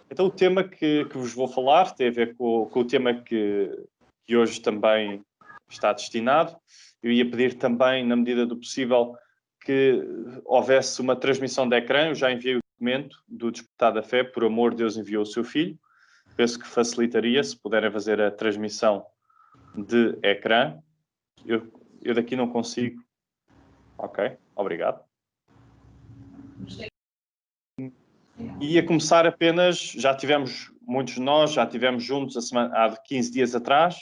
Então, o tema que vos vou falar tem a ver com o tema que hoje também está destinado. Eu ia pedir também, na medida do possível, que houvesse uma transmissão de ecrã. Eu já enviei o documento do Despertar da Fé, por amor, Deus enviou o seu Filho. Penso que facilitaria se puderem fazer a transmissão de ecrã. Eu daqui não consigo. Ok, obrigado. Ia começar apenas, já tivemos, muitos de nós, já tivemos juntos há 15 dias atrás,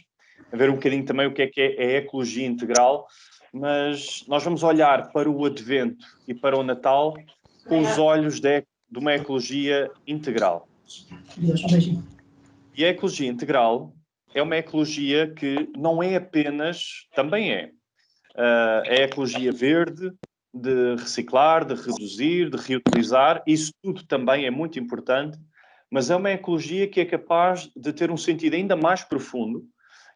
a ver um bocadinho também o que é a ecologia integral, mas nós vamos olhar para o Advento e para o Natal com os olhos de uma ecologia integral. E a ecologia integral é uma ecologia que não é apenas, também é, a ecologia verde, de reciclar, de reduzir, de reutilizar, isso tudo também é muito importante, mas é uma ecologia que é capaz de ter um sentido ainda mais profundo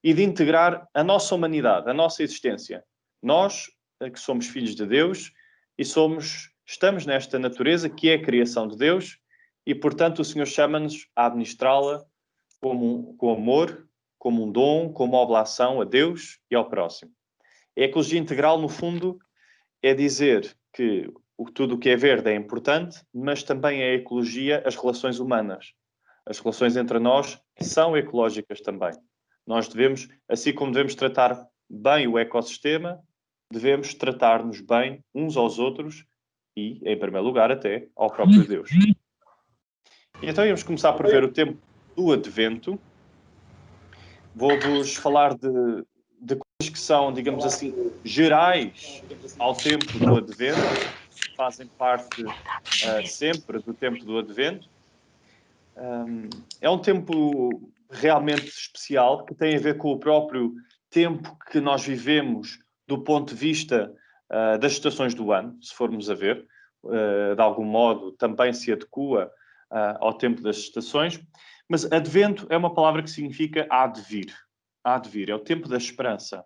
e de integrar a nossa humanidade, a nossa existência. Nós, que somos filhos de Deus e estamos nesta natureza que é a criação de Deus e, portanto, o Senhor chama-nos a administrá-la com amor, como um dom, como uma oblação a Deus e ao próximo. A ecologia integral, no fundo, é dizer que tudo o que é verde é importante, mas também é a ecologia, as relações humanas. As relações entre nós são ecológicas também. Nós devemos, assim como devemos tratar bem o ecossistema, devemos tratar-nos bem uns aos outros e, em primeiro lugar, até ao próprio Deus. E então, vamos começar por ver o tempo do Advento. Vou-vos falar de coisas que são, digamos assim, gerais ao tempo do Advento, fazem parte sempre do tempo do Advento. É um tempo realmente especial, que tem a ver com o próprio tempo que nós vivemos do ponto de vista das estações do ano, se formos a ver. De algum modo, também se adequa ao tempo das estações. Mas Advento é uma palavra que significa há de vir. Há de vir, é o tempo da esperança.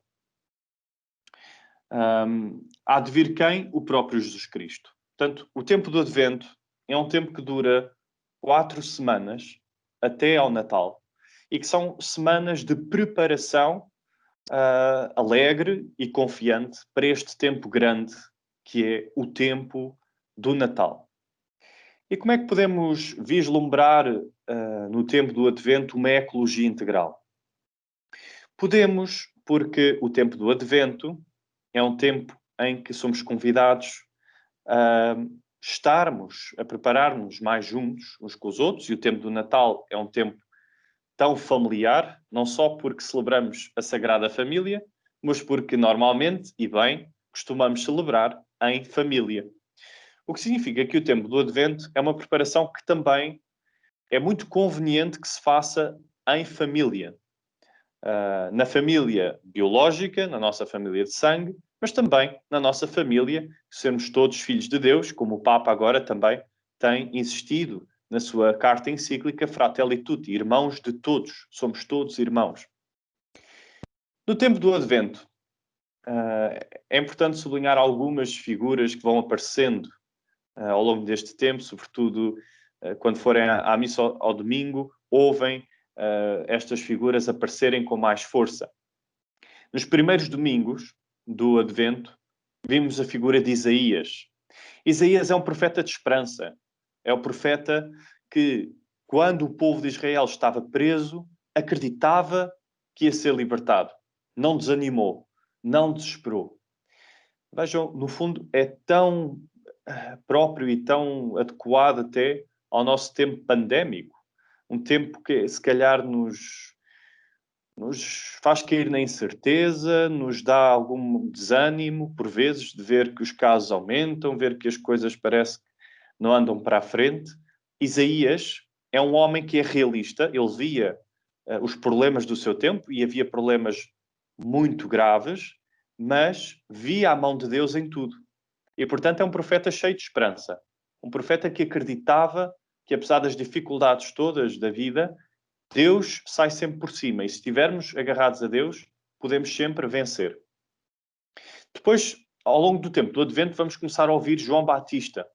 Há de vir quem? O próprio Jesus Cristo. Portanto, o tempo do Advento é um tempo que dura 4 semanas até ao Natal e que são semanas de preparação alegre e confiante para este tempo grande que é o tempo do Natal. E como é que podemos vislumbrar no tempo do Advento uma ecologia integral? Podemos, porque o tempo do Advento é um tempo em que somos convidados a estarmos, a preparar-nos mais juntos uns com os outros, e o tempo do Natal é um tempo tão familiar, não só porque celebramos a Sagrada Família, mas porque normalmente, e bem, costumamos celebrar em família. O que significa que o tempo do Advento é uma preparação que também é muito conveniente que se faça em família. Na família biológica, na nossa família de sangue, mas também na nossa família, sermos todos filhos de Deus, como o Papa agora também tem insistido na sua carta encíclica Fratelli Tutti, irmãos de todos, somos todos irmãos. No tempo do Advento, é importante sublinhar algumas figuras que vão aparecendo ao longo deste tempo, sobretudo quando forem à missa ao domingo, ouvem estas figuras aparecerem com mais força. Nos primeiros domingos do Advento, vimos a figura de Isaías. Isaías é um profeta de esperança. É o profeta que, quando o povo de Israel estava preso, acreditava que ia ser libertado. Não desanimou, não desesperou. Vejam, no fundo, é tão próprio e tão adequado até ao nosso tempo pandémico. Um tempo que, se calhar, nos faz cair na incerteza, nos dá algum desânimo, por vezes, de ver que os casos aumentam, ver que as coisas parece que não andam para a frente. Isaías é um homem que é realista, ele via os problemas do seu tempo, e havia problemas muito graves, mas via a mão de Deus em tudo. E, portanto, é um profeta cheio de esperança. Um profeta que acreditava que, apesar das dificuldades todas da vida, Deus sai sempre por cima. E se estivermos agarrados a Deus, podemos sempre vencer. Depois, ao longo do tempo do Advento, vamos começar a ouvir João Batista.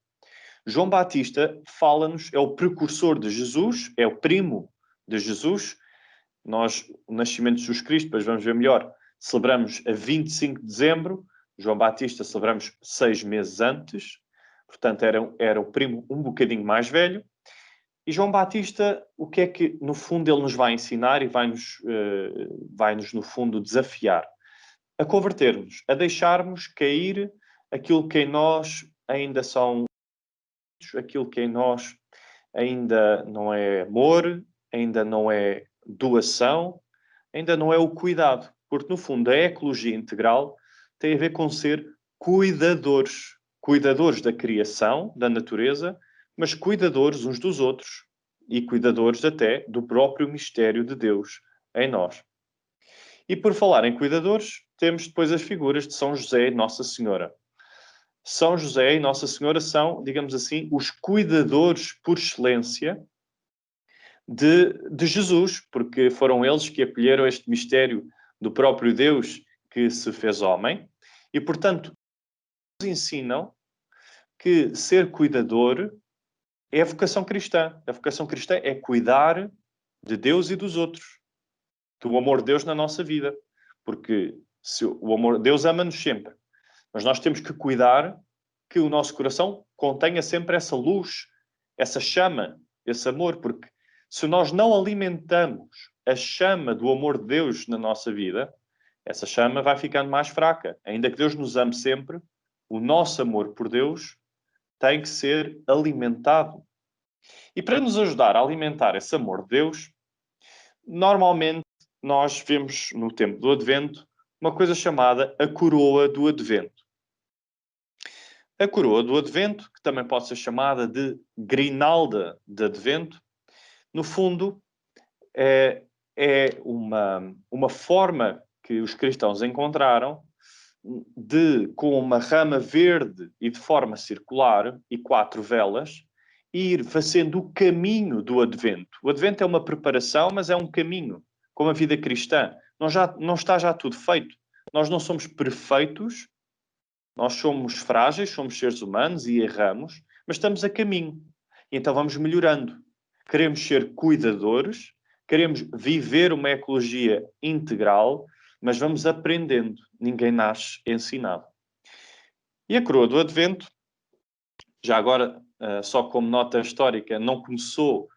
João Batista fala-nos, é o precursor de Jesus, é o primo de Jesus. Nós, o nascimento de Jesus Cristo, depois vamos ver melhor, celebramos a 25 de dezembro. João Batista celebramos 6 meses antes. Portanto, era o primo um bocadinho mais velho. E João Batista, o que é que, no fundo, ele nos vai ensinar e vai-nos, no fundo, desafiar? A convertermos, a deixarmos cair aquilo que em nós ainda são, aquilo que em nós ainda não é amor, ainda não é doação, ainda não é o cuidado. Porque, no fundo, a ecologia integral tem a ver com ser cuidadores. Cuidadores da criação, da natureza, mas cuidadores uns dos outros e cuidadores até do próprio mistério de Deus em nós. E por falar em cuidadores, temos depois as figuras de São José e Nossa Senhora. São José e Nossa Senhora são, digamos assim, os cuidadores por excelência de Jesus, porque foram eles que acolheram este mistério do próprio Deus que se fez homem e, portanto, nos ensinam que ser cuidador é a vocação cristã. A vocação cristã é cuidar de Deus e dos outros, do amor de Deus na nossa vida, porque se o amor, Deus ama-nos sempre, mas nós temos que cuidar que o nosso coração contenha sempre essa luz, essa chama, esse amor, porque se nós não alimentamos a chama do amor de Deus na nossa vida, essa chama vai ficando mais fraca. Ainda que Deus nos ame sempre, o nosso amor por Deus tem que ser alimentado. E para nos ajudar a alimentar esse amor de Deus, normalmente nós vemos no tempo do Advento uma coisa chamada a coroa do Advento. A coroa do Advento, que também pode ser chamada de grinalda de Advento, no fundo é uma forma que os cristãos encontraram de, com uma rama verde e de forma circular e 4 velas, ir fazendo o caminho do Advento. O Advento é uma preparação, mas é um caminho, como a vida cristã. Não está já tudo feito. Nós não somos perfeitos, nós somos frágeis, somos seres humanos e erramos, mas estamos a caminho. E então vamos melhorando. Queremos ser cuidadores, queremos viver uma ecologia integral, mas vamos aprendendo. Ninguém nasce ensinado. E a coroa do Advento, já agora, só como nota histórica, não começou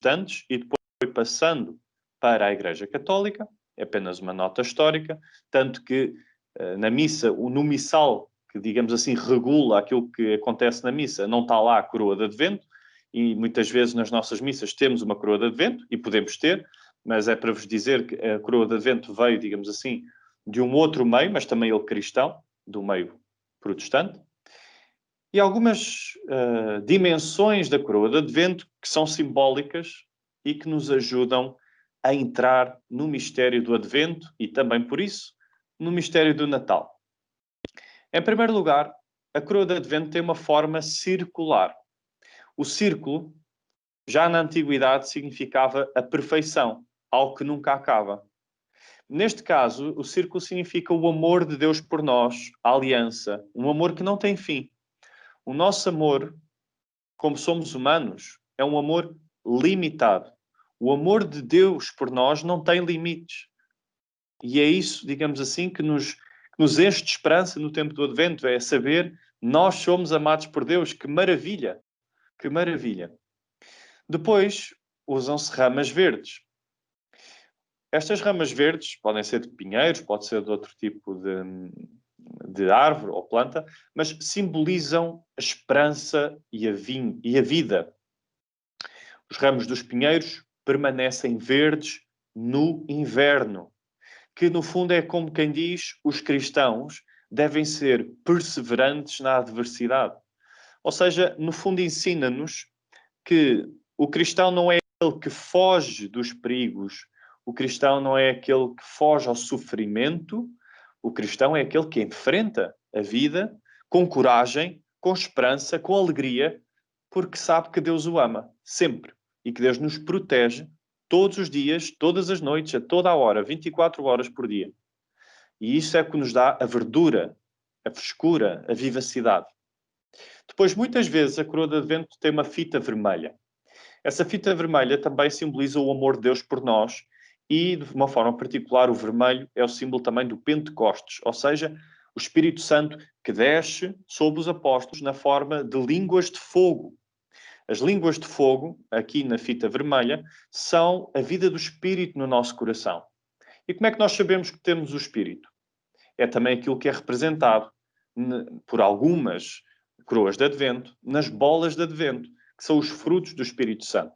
antes e depois foi passando para a Igreja Católica, é apenas uma nota histórica, tanto que na missa, no missal, que digamos assim regula aquilo que acontece na missa, não está lá a coroa de Advento, e muitas vezes nas nossas missas temos uma coroa de Advento, e podemos ter, mas é para vos dizer que a coroa de Advento veio, digamos assim, de um outro meio, mas também ele cristão, do meio protestante, e algumas dimensões da coroa de Advento que são simbólicas e que nos ajudam a entrar no mistério do Advento e também, por isso, no mistério do Natal. Em primeiro lugar, a coroa de Advento tem uma forma circular. O círculo, já na antiguidade, significava a perfeição, algo que nunca acaba. Neste caso, o círculo significa o amor de Deus por nós, a aliança, um amor que não tem fim. O nosso amor, como somos humanos, é um amor limitado. O amor de Deus por nós não tem limites. E é isso, digamos assim, que nos enche de esperança no tempo do Advento, é saber nós somos amados por Deus. Que maravilha! Que maravilha! Depois, usam-se ramas verdes. Estas ramas verdes podem ser de pinheiros, pode ser de outro tipo de árvore ou planta, mas simbolizam a esperança e a vida. Os ramos dos pinheiros permanecem verdes no inverno, que no fundo é como quem diz, os cristãos devem ser perseverantes na adversidade. Ou seja, no fundo ensina-nos que o cristão não é aquele que foge dos perigos, o cristão não é aquele que foge ao sofrimento, o cristão é aquele que enfrenta a vida com coragem, com esperança, com alegria, porque sabe que Deus o ama, sempre. E que Deus nos protege todos os dias, todas as noites, a toda a hora, 24 horas por dia. E isso é o que nos dá a verdura a frescura, a vivacidade. Depois, muitas vezes, a coroa de Advento tem uma fita vermelha. Essa fita vermelha também simboliza o amor de Deus por nós e, de uma forma particular, o vermelho é o símbolo também do Pentecostes, ou seja, o Espírito Santo que desce sobre os apóstolos na forma de línguas de fogo. As línguas de fogo, aqui na fita vermelha, são a vida do Espírito no nosso coração. E como é que nós sabemos que temos o Espírito? É também aquilo que é representado por algumas coroas de Advento, nas bolas de Advento, que são os frutos do Espírito Santo.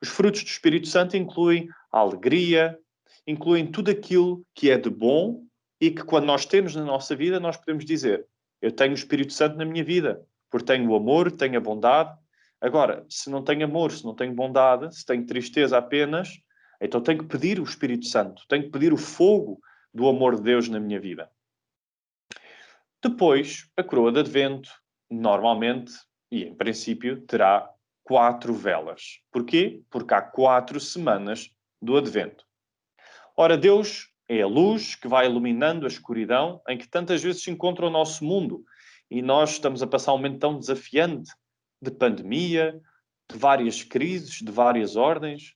Os frutos do Espírito Santo incluem a alegria, incluem tudo aquilo que é de bom e que quando nós temos na nossa vida, nós podemos dizer: eu tenho o Espírito Santo na minha vida, porque tenho o amor, tenho a bondade. Agora, se não tenho amor, se não tenho bondade, se tenho tristeza apenas, então tenho que pedir o Espírito Santo, tenho que pedir o fogo do amor de Deus na minha vida. Depois, a coroa de Advento, normalmente, e em princípio, terá 4 velas. Porquê? Porque há 4 semanas do Advento. Ora, Deus é a luz que vai iluminando a escuridão em que tantas vezes se encontra o nosso mundo. E nós estamos a passar um momento tão desafiante de pandemia, de várias crises, de várias ordens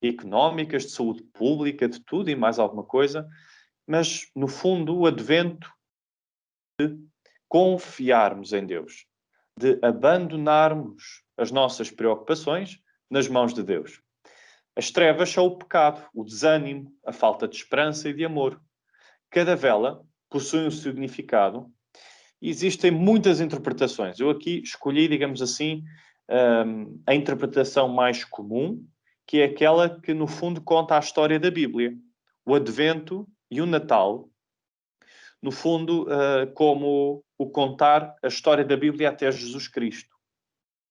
económicas, de saúde pública, de tudo e mais alguma coisa. Mas, no fundo, o Advento é de confiarmos em Deus, de abandonarmos as nossas preocupações nas mãos de Deus. As trevas são o pecado, o desânimo, a falta de esperança e de amor. Cada vela possui um significado e existem muitas interpretações. Eu aqui escolhi, digamos assim, a interpretação mais comum, que é aquela que, no fundo, conta a história da Bíblia. O Advento e o Natal, no fundo, como o contar a história da Bíblia até Jesus Cristo.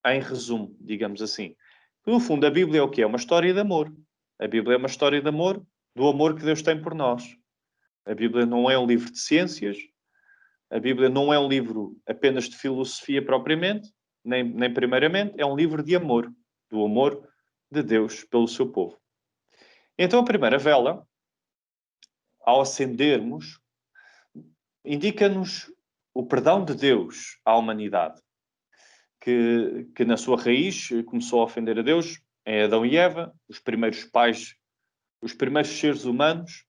Em resumo, digamos assim. No fundo, a Bíblia é o quê? É uma história de amor. A Bíblia é uma história de amor, do amor que Deus tem por nós. A Bíblia não é um livro de ciências. A Bíblia não é um livro apenas de filosofia propriamente, nem primeiramente. É um livro de amor. Do amor de Deus pelo seu povo. Então, a primeira vela, ao acendermos, indica-nos o perdão de Deus à humanidade. Que na sua raiz começou a ofender a Deus, é Adão e Eva, os primeiros pais, os primeiros seres humanos.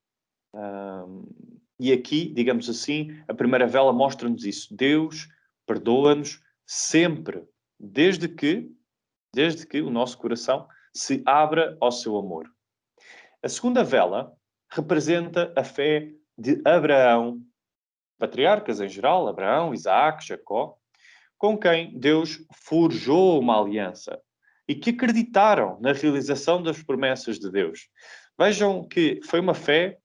E aqui, digamos assim, a primeira vela mostra-nos isso. Deus perdoa-nos sempre, desde que o nosso coração se abra ao seu amor. A segunda vela representa a fé de Abraão, patriarcas em geral, Abraão, Isaac, Jacó, com quem Deus forjou uma aliança e que acreditaram na realização das promessas de Deus. Vejam que foi uma fé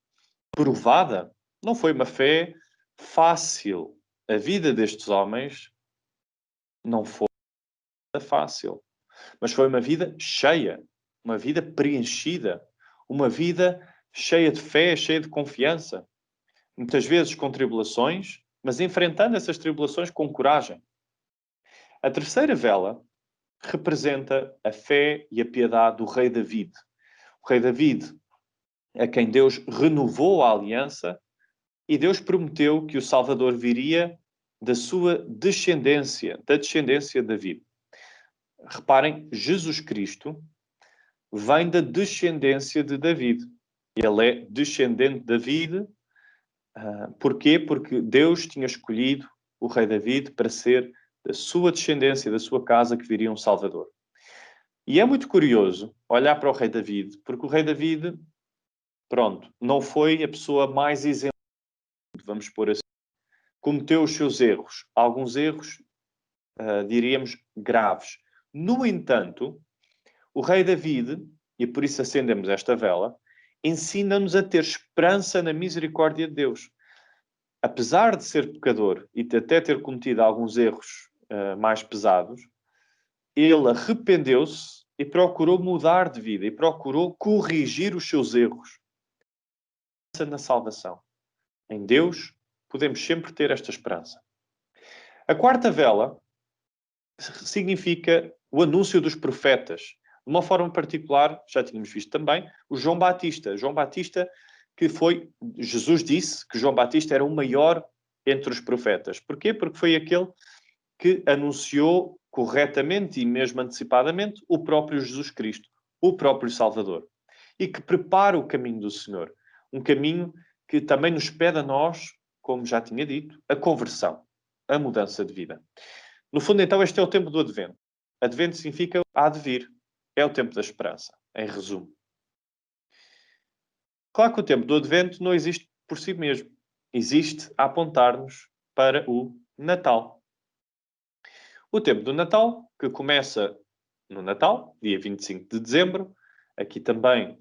provada, não foi uma fé fácil. A vida destes homens não foi fácil, mas foi uma vida cheia, uma vida preenchida, uma vida cheia de fé, cheia de confiança. Muitas vezes com tribulações, mas enfrentando essas tribulações com coragem. A terceira vela representa a fé e a piedade do rei David. O rei David, a quem Deus renovou a aliança, e Deus prometeu que o Salvador viria da sua descendência, da descendência de David. Reparem, Jesus Cristo vem da descendência de David. Ele é descendente de David. Porquê? Porque Deus tinha escolhido o rei David para ser da sua descendência, da sua casa, que viria um Salvador. E é muito curioso olhar para o rei David, porque o rei David, pronto, não foi a pessoa mais exemplar, vamos pôr assim. Cometeu os seus erros, alguns erros, diríamos, graves. No entanto, o rei David, e por isso acendemos esta vela, ensina-nos a ter esperança na misericórdia de Deus. Apesar de ser pecador e de até ter cometido alguns erros mais pesados, ele arrependeu-se e procurou mudar de vida e procurou corrigir os seus erros. Na salvação. Em Deus, podemos sempre ter esta esperança. A quarta vela significa o anúncio dos profetas. De uma forma particular, já tínhamos visto também, o João Batista. João Batista, que foi... Jesus disse que João Batista era o maior entre os profetas. Porquê? Porque foi aquele que anunciou corretamente e mesmo antecipadamente o próprio Jesus Cristo, o próprio Salvador. E que prepara o caminho do Senhor. Um caminho que também nos pede a nós, como já tinha dito, a conversão, a mudança de vida. No fundo, então, este é o tempo do Advento. Advento significa há de vir. É o tempo da esperança, em resumo. Claro que o tempo do Advento não existe por si mesmo. Existe a apontar-nos para o Natal. O tempo do Natal, que começa no Natal, dia 25 de dezembro. Aqui também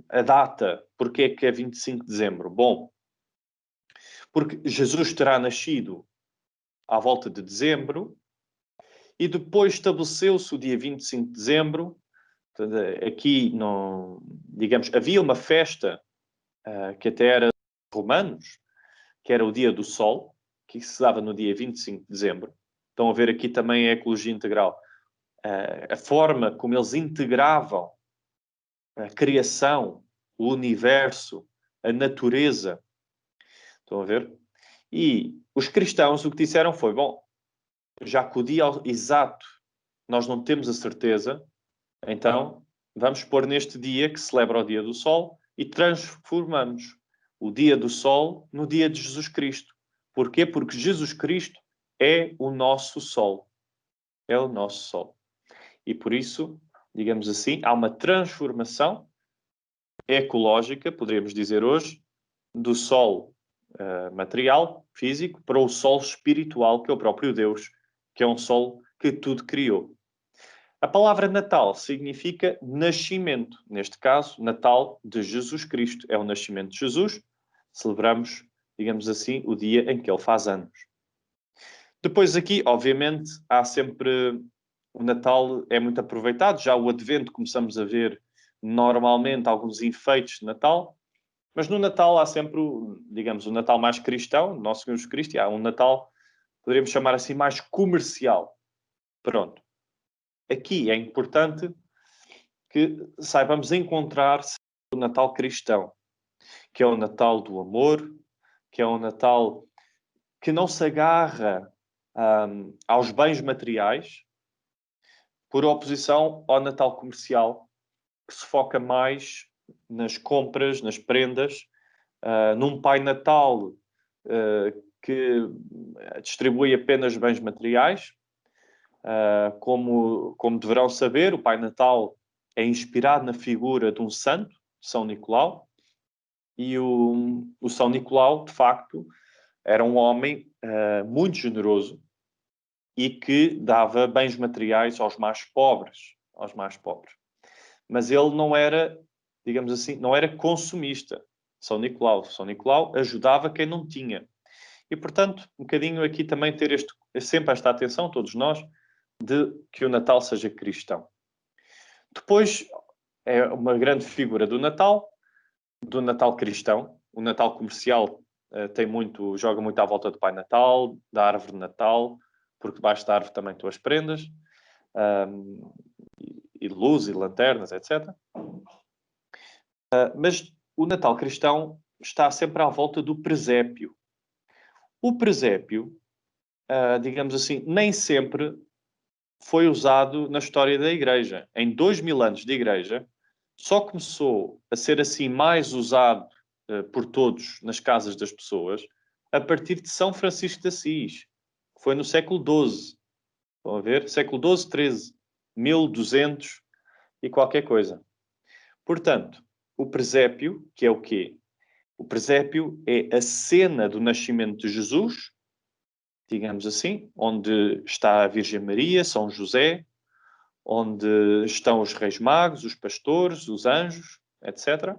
a data, porque é que é 25 de dezembro? Bom, porque Jesus terá nascido à volta de dezembro e depois estabeleceu-se o dia 25 de dezembro. Aqui, não, digamos, havia uma festa que até era romanos, que era o dia do Sol, que se dava no dia 25 de dezembro. Estão a ver aqui também a ecologia integral. A forma como eles integravam a criação, o universo, a natureza. Estão a ver? E os cristãos o que disseram foi, bom, já que o dia exato nós não temos a certeza, então vamos pôr neste dia que celebra o dia do Sol e transformamos o dia do Sol no dia de Jesus Cristo. Porquê? Porque Jesus Cristo é o nosso Sol. É o nosso Sol. E por isso, digamos assim, há uma transformação ecológica, poderíamos dizer hoje, do Sol material, físico, para o Sol espiritual, que é o próprio Deus, que é um Sol que tudo criou. A palavra Natal significa nascimento. Neste caso, Natal de Jesus Cristo. É o nascimento de Jesus. Celebramos, digamos assim, o dia em que ele faz anos. Depois aqui, obviamente, há sempre... O Natal é muito aproveitado. Já o Advento começamos a ver normalmente alguns enfeites de Natal. Mas no Natal há sempre, digamos, o Natal mais cristão, Nosso Senhor Jesus Cristo, e há um Natal, poderíamos chamar assim, mais comercial. Pronto. Aqui é importante que saibamos encontrar o Natal cristão, que é o Natal do amor, que é um Natal que não se agarra aos bens materiais, por oposição ao Natal comercial, que se foca mais nas compras, nas prendas, num Pai Natal que distribui apenas bens materiais. Como deverão saber, o Pai Natal é inspirado na figura de um santo, São Nicolau, e o São Nicolau, de facto, era um homem muito generoso e que dava bens materiais aos mais pobres, Mas ele não era, digamos assim, não era consumista. São Nicolau ajudava quem não tinha. E, portanto, um bocadinho aqui também ter sempre esta atenção, todos nós, de que o Natal seja cristão. Depois, é uma grande figura do Natal cristão. O Natal comercial joga muito à volta do Pai Natal, da árvore de Natal, porque debaixo da árvore também estão as prendas, e luz, e lanternas, etc. Mas o Natal cristão está sempre à volta do presépio. O presépio, digamos assim, nem sempre foi usado na história da Igreja. Em 2000 anos de Igreja, só começou a ser assim mais usado por todos nas casas das pessoas a partir de São Francisco de Assis. Foi no século XII. Estão a ver? Século XII, XIII. 1200 e qualquer coisa. Portanto, o presépio, que é o quê? O presépio é a cena do nascimento de Jesus, digamos assim, onde está a Virgem Maria, São José, onde estão os reis magos, os pastores, os anjos, etc.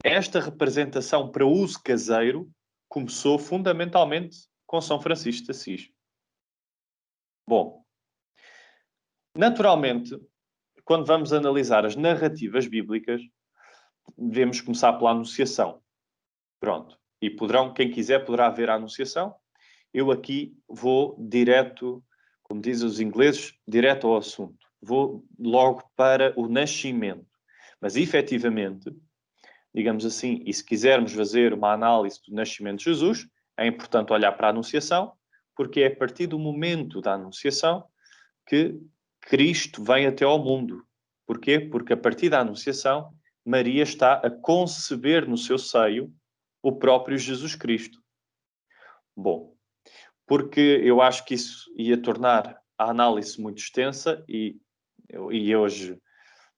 Esta representação para uso caseiro começou fundamentalmente com São Francisco de Assis. Bom, naturalmente, quando vamos analisar as narrativas bíblicas, devemos começar pela Anunciação. Pronto. E quem quiser poderá ver a Anunciação. Eu aqui vou direto, como dizem os ingleses, direto ao assunto. Vou logo para o nascimento. Mas, efetivamente, digamos assim, e se quisermos fazer uma análise do nascimento de Jesus, é importante olhar para a Anunciação, porque é a partir do momento da Anunciação que Cristo vem até ao mundo. Porquê? Porque a partir da Anunciação, Maria está a conceber no seu seio o próprio Jesus Cristo. Bom, porque eu acho que isso ia tornar a análise muito extensa e hoje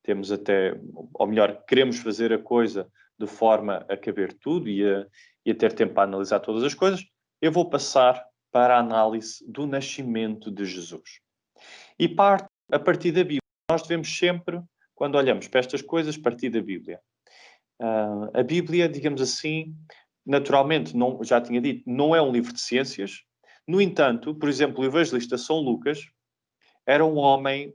temos até, ou melhor, queremos fazer a coisa de forma a caber tudo e a ter tempo para analisar todas as coisas, eu vou passar para a análise do nascimento de Jesus. E parte a partir da Bíblia. Nós devemos sempre, quando olhamos para estas coisas, partir da Bíblia. A Bíblia, digamos assim, naturalmente, não, já tinha dito, não é um livro de ciências. No entanto, por exemplo, o evangelista São Lucas era um homem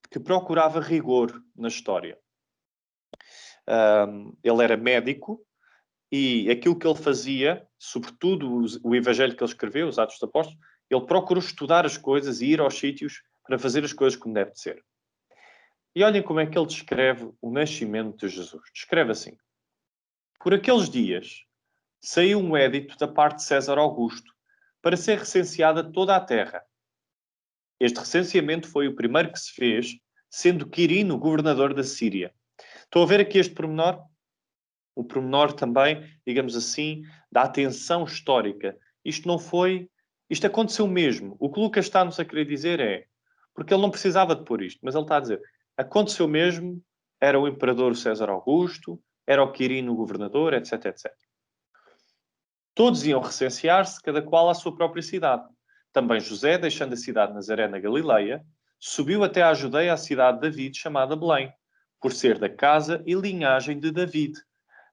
que procurava rigor na história. Ele era médico e aquilo que ele fazia, sobretudo o evangelho que ele escreveu, os Atos dos Apóstolos, ele procurou estudar as coisas e ir aos sítios para fazer as coisas como deve de ser. E olhem como é que ele descreve o nascimento de Jesus. Descreve assim: por aqueles dias saiu um édito da parte de César Augusto para ser recenseada toda a terra. Este recenseamento foi o primeiro que se fez, sendo Quirino governador da Síria. Estão a ver aqui este pormenor? O pormenor também, digamos assim, da atenção histórica. Isto não foi... Isto aconteceu mesmo. O que Lucas está-nos a querer dizer é... Porque ele não precisava de pôr isto, mas ele está a dizer... Aconteceu mesmo, era o imperador César Augusto, era o Quirino governador, etc, etc. Todos iam recensear-se, cada qual à sua própria cidade. Também José, deixando a cidade de Nazaré na Galileia, subiu até à Judeia, à cidade de David, chamada Belém, por ser da casa e linhagem de David,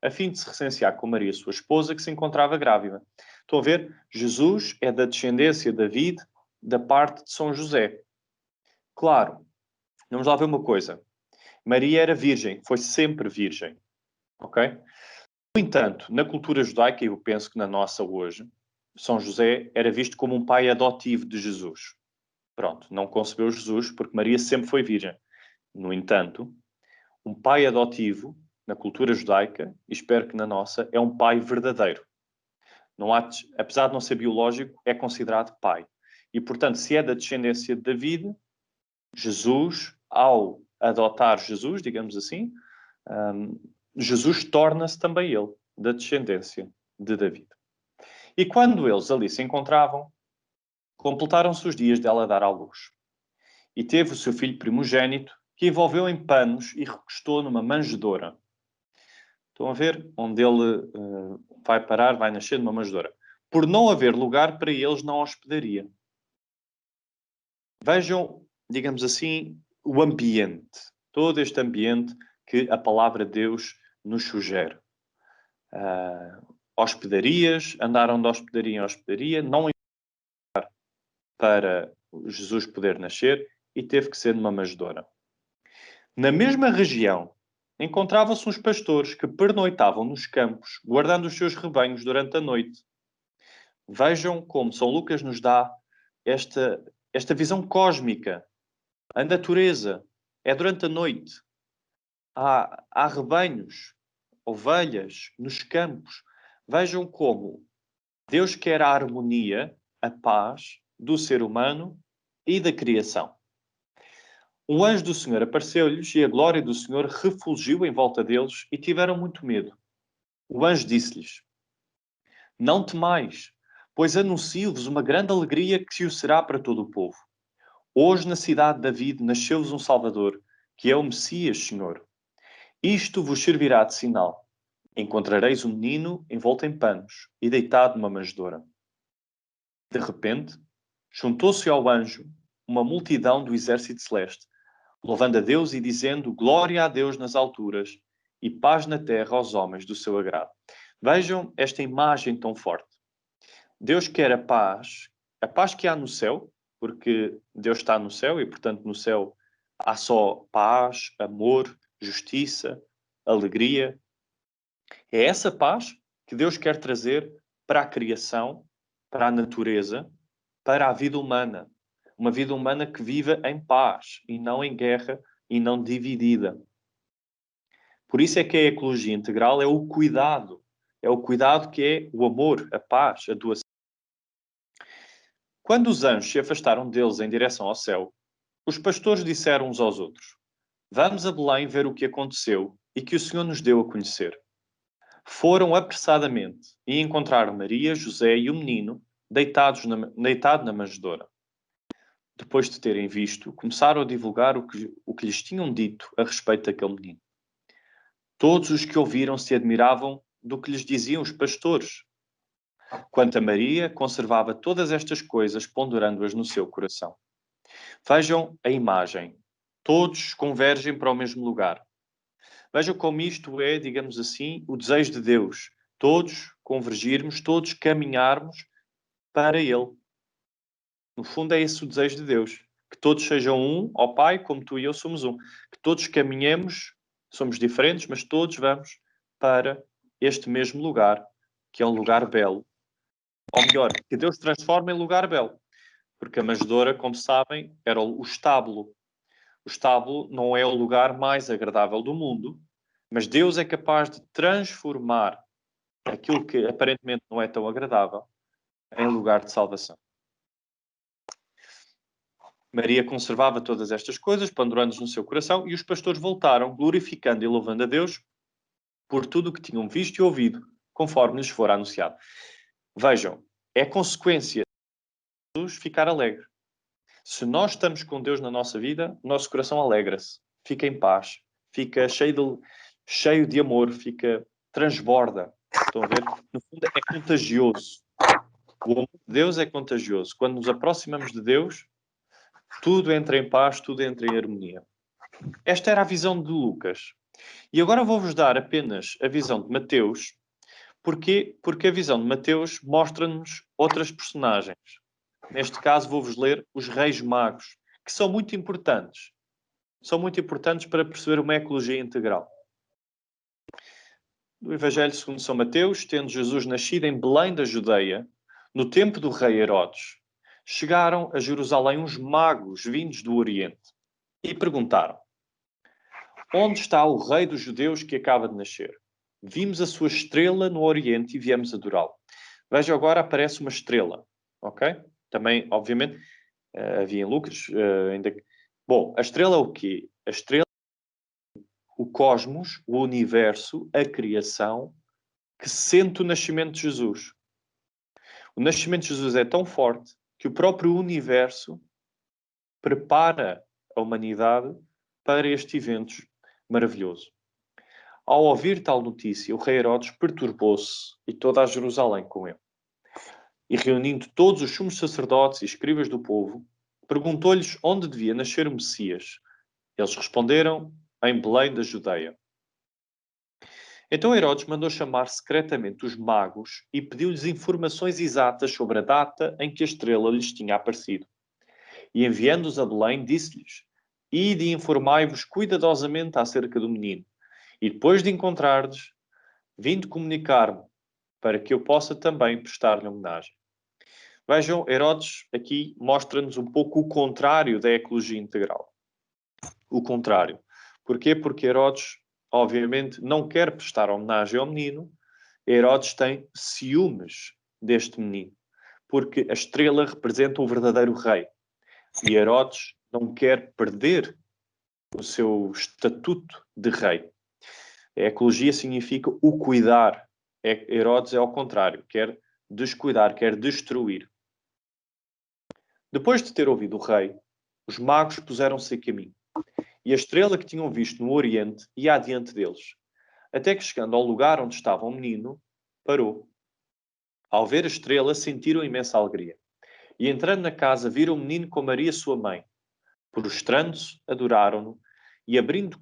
a fim de se recensear com Maria, sua esposa, que se encontrava grávida. Estão a ver? Jesus é da descendência de David, da parte de São José. Claro, vamos lá ver uma coisa. Maria era virgem, foi sempre virgem. Ok? No entanto, na cultura judaica, e eu penso que na nossa hoje, São José era visto como um pai adotivo de Jesus. Pronto, não concebeu Jesus porque Maria sempre foi virgem. No entanto, um pai adotivo, na cultura judaica, e espero que na nossa, é um pai verdadeiro. Não há, apesar de não ser biológico, é considerado pai. E, portanto, se é da descendência de David, Jesus, ao adotar Jesus, digamos assim, Jesus torna-se também ele da descendência de David. E quando eles ali se encontravam, completaram-se os dias dela dar à luz. E teve o seu filho primogênito, que envolveu em panos e recostou numa manjedoura. Estão a ver? Onde ele vai parar, vai nascer numa manjedoura. Por não haver lugar para eles na hospedaria. Vejam, digamos assim, o ambiente. Todo este ambiente que a palavra de Deus nos sugere. Hospedarias, andaram de hospedaria em hospedaria, não para Jesus poder nascer e teve que ser numa manjedoura. Na mesma região, encontravam-se uns pastores que pernoitavam nos campos, guardando os seus rebanhos durante a noite. Vejam como São Lucas nos dá esta visão cósmica. A natureza é durante a noite. Há rebanhos, ovelhas nos campos. Vejam como Deus quer a harmonia, a paz do ser humano e da criação. Um anjo do Senhor apareceu-lhes e a glória do Senhor refulgiu em volta deles e tiveram muito medo. O anjo disse-lhes: Não temais, pois anuncio-vos uma grande alegria que se o será para todo o povo. Hoje na cidade de David nasceu-vos um Salvador, que é o Messias, Senhor. Isto vos servirá de sinal. Encontrareis um menino envolto em panos e deitado numa manjedoura. De repente, juntou-se ao anjo uma multidão do exército celeste, louvando a Deus e dizendo glória a Deus nas alturas e paz na terra aos homens do seu agrado. Vejam esta imagem tão forte. Deus quer a paz que há no céu, porque Deus está no céu e, portanto, no céu há só paz, amor, justiça, alegria. É essa paz que Deus quer trazer para a criação, para a natureza, para a vida humana. Uma vida humana que viva em paz e não em guerra e não dividida. Por isso é que a ecologia integral é o cuidado. É o cuidado que é o amor, a paz, a doação. Quando os anjos se afastaram deles em direção ao céu, os pastores disseram uns aos outros: Vamos a Belém ver o que aconteceu e que o Senhor nos deu a conhecer. Foram apressadamente e encontraram Maria, José e o menino deitado na manjedoura. Depois de terem visto, começaram a divulgar o que lhes tinham dito a respeito daquele menino. Todos os que ouviram se admiravam do que lhes diziam os pastores. Quanto a Maria, conservava todas estas coisas, ponderando-as no seu coração. Vejam a imagem. Todos convergem para o mesmo lugar. Vejam como isto é, digamos assim, o desejo de Deus. Todos convergirmos, todos caminharmos para Ele. No fundo é esse o desejo de Deus. Que todos sejam um, ó Pai, como tu e eu somos um. Que todos caminhemos, somos diferentes, mas todos vamos para este mesmo lugar, que é um lugar belo. Ou melhor, que Deus transforma em lugar belo. Porque a manjedoura, como sabem, era o estábulo. O estábulo não é o lugar mais agradável do mundo, mas Deus é capaz de transformar aquilo que aparentemente não é tão agradável em lugar de salvação. Maria conservava todas estas coisas, pendurando-as no seu coração, e os pastores voltaram, glorificando e louvando a Deus por tudo o que tinham visto e ouvido, conforme lhes fora anunciado. Vejam, é consequência de Jesus ficar alegre. Se nós estamos com Deus na nossa vida, o nosso coração alegra-se, fica em paz, fica cheio de amor, fica transborda. Estão a ver? No fundo, é contagioso. O amor de Deus é contagioso. Quando nos aproximamos de Deus, tudo entra em paz, tudo entra em harmonia. Esta era a visão de Lucas. E agora vou-vos dar apenas a visão de Mateus. Porquê? Porque a visão de Mateus mostra-nos outras personagens. Neste caso, vou-vos ler os Reis Magos, que são muito importantes. São muito importantes para perceber uma ecologia integral. Do Evangelho segundo São Mateus, tendo Jesus nascido em Belém da Judeia, no tempo do rei Herodes, chegaram a Jerusalém uns magos vindos do Oriente e perguntaram: Onde está o rei dos judeus que acaba de nascer? Vimos a sua estrela no Oriente e viemos adorá-lo. Veja, agora aparece uma estrela, ok? Também, obviamente, havia em Lucas ainda... Bom, a estrela é o quê? A estrela é o cosmos, o universo, a criação, que sente o nascimento de Jesus. O nascimento de Jesus é tão forte que o próprio universo prepara a humanidade para este evento maravilhoso. Ao ouvir tal notícia, o rei Herodes perturbou-se e toda a Jerusalém com ele. E reunindo todos os sumos sacerdotes e escribas do povo, perguntou-lhes onde devia nascer o Messias. Eles responderam: em Belém da Judeia. Então Herodes mandou chamar secretamente os magos e pediu-lhes informações exatas sobre a data em que a estrela lhes tinha aparecido. E enviando-os a Belém, disse-lhes: Ide e informai-vos cuidadosamente acerca do menino. E depois de encontrar-lhes, vinde comunicar-me, para que eu possa também prestar-lhe homenagem. Vejam, Herodes aqui mostra-nos um pouco o contrário da ecologia integral. O contrário. Porquê? Porque Herodes, obviamente, não quer prestar homenagem ao menino. Herodes tem ciúmes deste menino. Porque a estrela representa o verdadeiro rei. E Herodes não quer perder o seu estatuto de rei. A ecologia significa o cuidar. Herodes é ao contrário. Quer descuidar, quer destruir. Depois de ter ouvido o rei, os magos puseram-se a caminho. E a estrela que tinham visto no Oriente ia adiante deles, até que chegando ao lugar onde estava o menino, parou. Ao ver a estrela, sentiram imensa alegria. E entrando na casa, viram o menino com Maria, sua mãe. Prostrando-se, adoraram-no e abrindo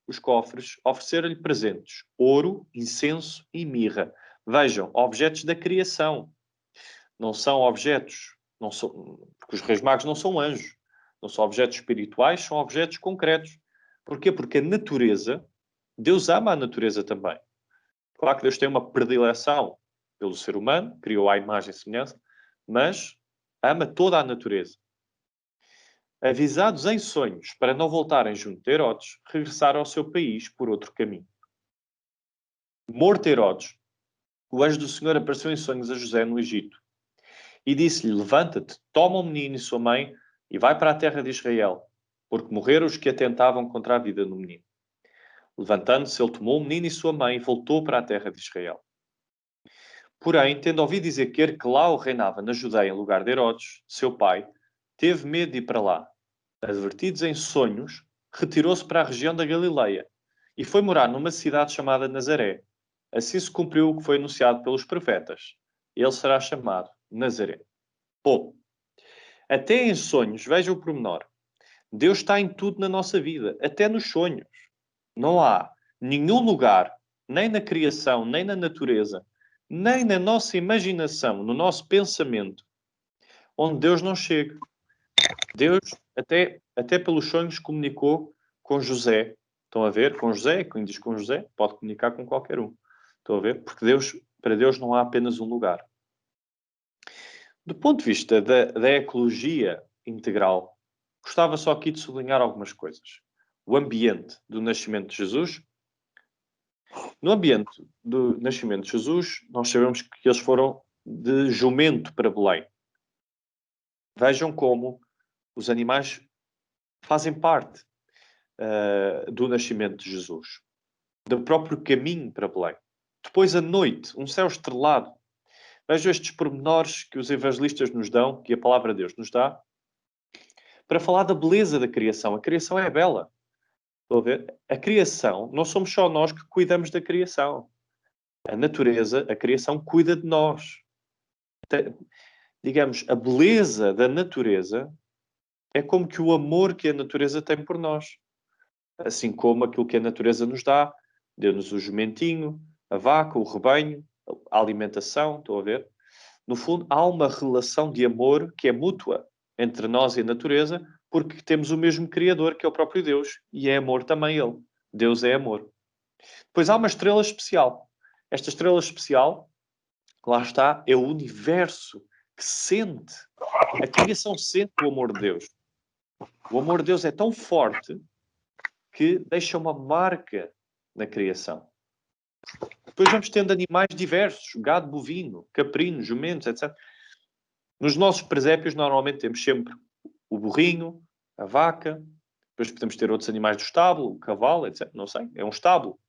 os cofres, ofereceram-lhe presentes, ouro, incenso e mirra. Vejam, objetos da criação. Não são objetos, não são, porque os reis magos não são anjos. Não são objetos espirituais, são objetos concretos. Porquê? Porque a natureza, Deus ama a natureza também. Claro que Deus tem uma predileção pelo ser humano, criou à imagem e semelhança, mas ama toda a natureza. avisados em sonhos para não voltarem junto de Herodes, regressaram ao seu país por outro caminho. Morto Herodes, o anjo do Senhor apareceu em sonhos a José no Egito e disse-lhe: Levanta-te, toma o menino e sua mãe e vai para a terra de Israel, porque morreram os que atentavam contra a vida do menino. Levantando-se, ele tomou o menino e sua mãe e voltou para a terra de Israel. Porém, tendo ouvido dizer que Arquelau reinava na Judeia em lugar de Herodes, seu pai, teve medo de ir para lá. Advertidos em sonhos, retirou-se para a região da Galileia e foi morar numa cidade chamada Nazaré. Assim se cumpriu o que foi anunciado pelos profetas. Ele será chamado Nazaré. Bom, até em sonhos, veja o pormenor. Deus está em tudo na nossa vida, até nos sonhos. Não há nenhum lugar, nem na criação, nem na natureza, nem na nossa imaginação, no nosso pensamento, onde Deus não chega. Deus, até pelos sonhos, comunicou com José. Estão a ver? Com José, quem diz com José, pode comunicar com qualquer um. Estão a ver? Porque para Deus não há apenas um lugar. Do ponto de vista da ecologia integral, gostava só aqui de sublinhar algumas coisas. O ambiente do nascimento de Jesus. No ambiente do nascimento de Jesus, nós sabemos que eles foram de jumento para Belém. Vejam como os animais fazem parte do nascimento de Jesus, do próprio caminho para Belém. Depois, à noite, um céu estrelado. Vejam estes pormenores que os evangelistas nos dão, que a palavra de Deus nos dá, para falar da beleza da criação. A criação é bela. Estão a ver? A criação, não somos só nós que cuidamos da criação. A natureza, a criação cuida de nós. Digamos, a beleza da natureza é como que o amor que a natureza tem por nós. Assim como aquilo que a natureza nos dá, deu-nos o jumentinho, a vaca, o rebanho, a alimentação, estão a ver? No fundo, há uma relação de amor que é mútua entre nós e a natureza, porque temos o mesmo Criador, que é o próprio Deus, e é amor também Ele. Deus é amor. Depois há uma estrela especial. Esta estrela especial, lá está, é o universo que sente. A criação sente o amor de Deus. O amor de Deus é tão forte que deixa uma marca na criação. Depois vamos tendo animais diversos, gado bovino, caprino, jumentos, etc. Nos nossos presépios, normalmente temos sempre o burrinho, a vaca, depois podemos ter outros animais do estábulo, o cavalo, etc. Não sei, é um estábulo.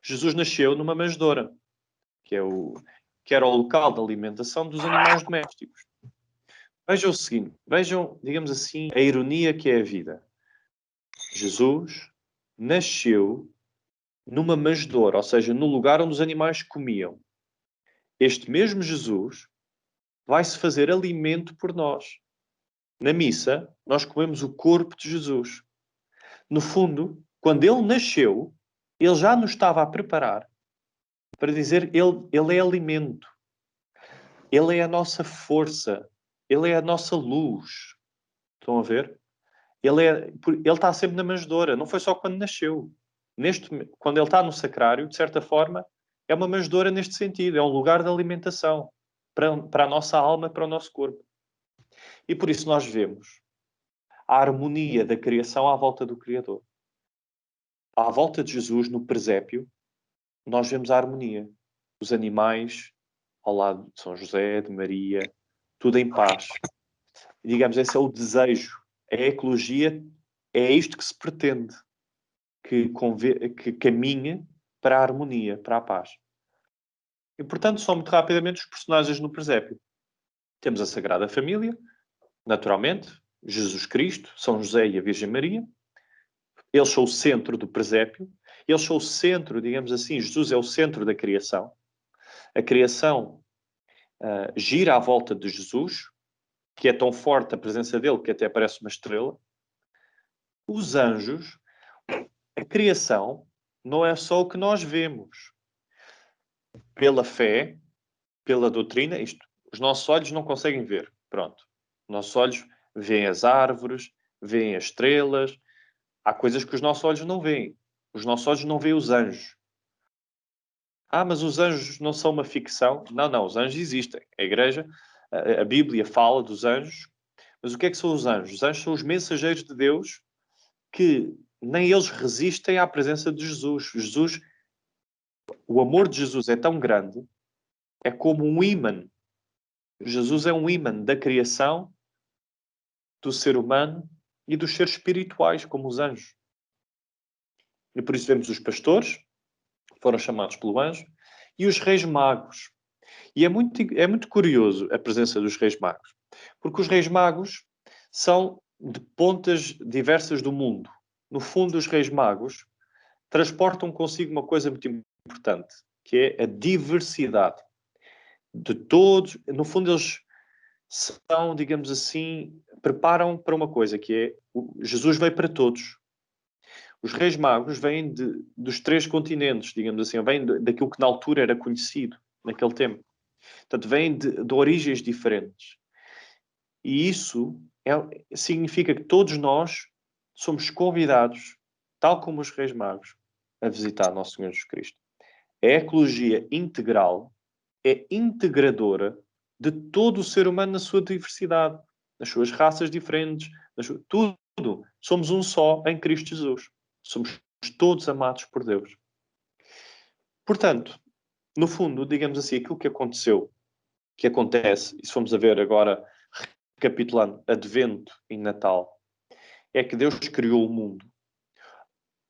Jesus nasceu numa manjedoura, que era o local de alimentação dos animais domésticos. Vejam o seguinte, vejam, digamos assim, a ironia que é a vida. Jesus nasceu numa manjedoura, ou seja, no lugar onde os animais comiam. Este mesmo Jesus vai-se fazer alimento por nós. Na missa, nós comemos o corpo de Jesus. No fundo, quando ele nasceu, ele já nos estava a preparar para dizer ele é alimento. Ele é a nossa força. Ele é a nossa luz. Estão a ver? Ele está sempre na manjedoura. Não foi só quando nasceu. Quando ele está no sacrário, de certa forma, é uma manjedoura neste sentido. É um lugar de alimentação para a nossa alma, para o nosso corpo. E por isso nós vemos a harmonia da criação à volta do Criador. À volta de Jesus, no presépio, nós vemos a harmonia. Os animais ao lado de São José, de Maria, tudo em paz. E, digamos, esse é o desejo. A ecologia é isto que se pretende. Que caminhe para a harmonia, para a paz. E, portanto, são muito rapidamente os personagens no presépio. Temos a Sagrada Família, naturalmente, Jesus Cristo, São José e a Virgem Maria. Eles são o centro do presépio. Eles são o centro, digamos assim, Jesus é o centro da criação. A criação gira à volta de Jesus, que é tão forte a presença dele que até parece uma estrela. Os anjos, a criação, não é só o que nós vemos. Pela fé, pela doutrina, os nossos olhos não conseguem ver. Pronto. Os nossos olhos veem as árvores, veem as estrelas. Há coisas que os nossos olhos não veem. Os nossos olhos não veem os anjos. Mas os anjos não são uma ficção? Não, os anjos existem. A Igreja, a Bíblia fala dos anjos, Mas o que é que são os anjos? Os anjos são os mensageiros de Deus que nem eles resistem à presença de Jesus. O amor de Jesus é tão grande, é como um ímã. Jesus é um ímã da criação, do ser humano e dos seres espirituais, como os anjos. E por isso vemos os pastores, que foram chamados pelo anjo, e os reis magos. E é muito curioso a presença dos reis magos, porque os reis magos são de pontas diversas do mundo. No fundo, os reis magos transportam consigo uma coisa muito importante, que é a diversidade de todos. No fundo, eles são, digamos assim, preparam para uma coisa, que é Jesus veio para todos. Os reis magos vêm dos três continentes, digamos assim, vêm daquilo que na altura era conhecido, naquele tempo. Portanto, vêm de origens diferentes. E isso significa que todos nós somos convidados, tal como os reis magos, a visitar Nosso Senhor Jesus Cristo. A ecologia integral é integradora de todo o ser humano na sua diversidade, nas suas raças diferentes, tudo. Somos um só em Cristo Jesus. Somos todos amados por Deus. Portanto, no fundo, digamos assim, aquilo que aconteceu, que acontece, e se formos a ver agora, recapitulando Advento e Natal, é que Deus criou o mundo.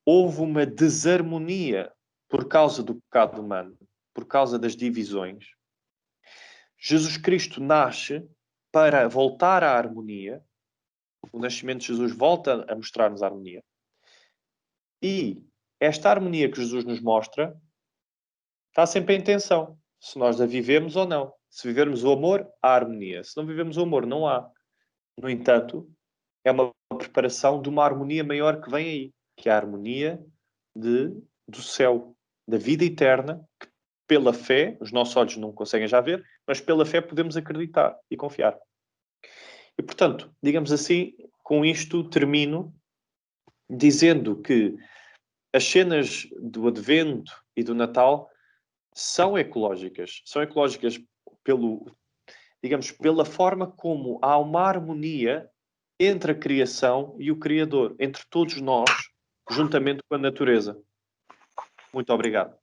Houve uma desarmonia por causa do pecado humano, por causa das divisões. Jesus Cristo nasce para voltar à harmonia. O nascimento de Jesus volta a mostrar-nos a harmonia. E esta harmonia que Jesus nos mostra está sempre em tensão. Se nós a vivemos ou não. Se vivermos o amor, há harmonia. Se não vivemos o amor, não há. No entanto, é uma preparação de uma harmonia maior que vem aí, que é a harmonia do céu, da vida eterna, que pela fé, os nossos olhos não conseguem já ver, mas pela fé podemos acreditar e confiar. E, portanto, digamos assim, com isto termino dizendo que as cenas do Advento e do Natal são ecológicas. São ecológicas digamos, pela forma como há uma harmonia entre a criação e o Criador, entre todos nós, juntamente com a natureza. Muito obrigado.